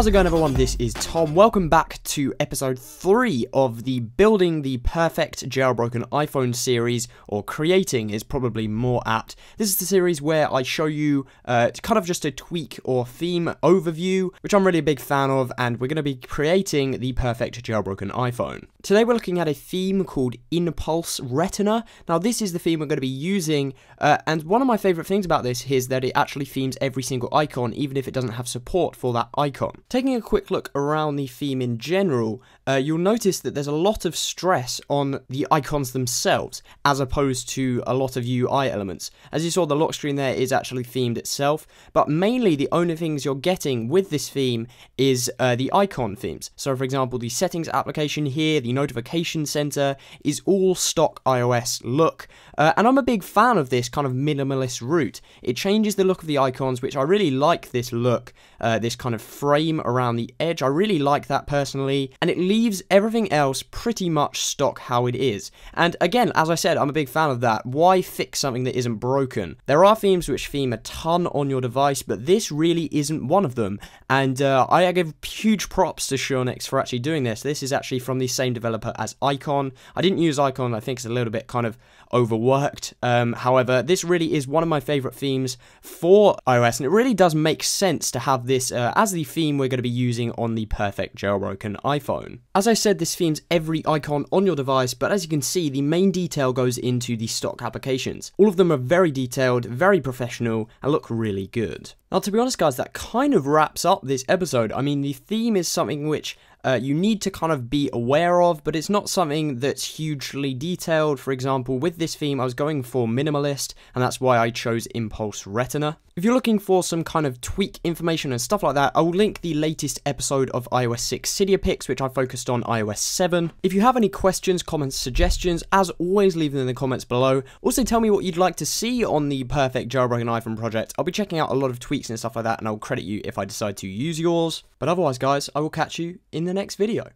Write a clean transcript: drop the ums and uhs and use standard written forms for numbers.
How's it going, everyone? This is Tom. Welcome back to episode 3 of the Building the Perfect Jailbroken iPhone series, or Creating is probably more apt. This is the series where I show you kind of just a tweak or theme overview, which I'm really a big fan of, and we're going to be creating the perfect jailbroken iPhone. Today we're looking at a theme called inPulse Retina. Now this is the theme we're going to be using, and one of my favourite things about this is that it actually themes every single icon, even if it doesn't have support for that icon. Taking a quick look around the theme in general, you'll notice that there's a lot of stress on the icons themselves, as opposed to a lot of UI elements. As you saw, the lock screen there is actually themed itself, but mainly the only things you're getting with this theme is the icon themes. So for example, the settings application here, the notification center, is all stock iOS look, and I'm a big fan of this kind of minimalist route. It changes the look of the icons, which I really like this look, this kind of frame around the edge. I really like that personally, and it leaves everything else pretty much stock how it is. And again, as I said, I'm a big fan of that. Why fix something that isn't broken? There are themes which theme a ton on your device, but this really isn't one of them, and I give huge props to Shornix for actually doing this. This is actually from the same developer as Icon. I didn't use Icon, I think it's a little bit kind of overworked. However, this really is one of my favorite themes for iOS, and it really does make sense to have this as the theme we're going to be using on the perfect jailbroken iPhone. As I said, this themes every icon on your device, but as you can see, the main detail goes into the stock applications. All of them are very detailed, very professional, and look really good. Now, to be honest, guys, that kind of wraps up this episode. I mean, the theme is something which you need to kind of be aware of, but it's not something that's hugely detailed. For example, with this theme, I was going for minimalist, and that's why I chose inPulse Retina. If you're looking for some kind of tweak information and stuff like that, I will link the latest episode of iOS 6 Cydia Picks, which I focused on iOS 7. If you have any questions, comments, suggestions, as always, leave them in the comments below. Also, tell me what you'd like to see on the perfect jailbroken iPhone project. I'll be checking out a lot of tweaks and stuff like that, and I'll credit you if I decide to use yours. But otherwise, guys, I will catch you in the next video.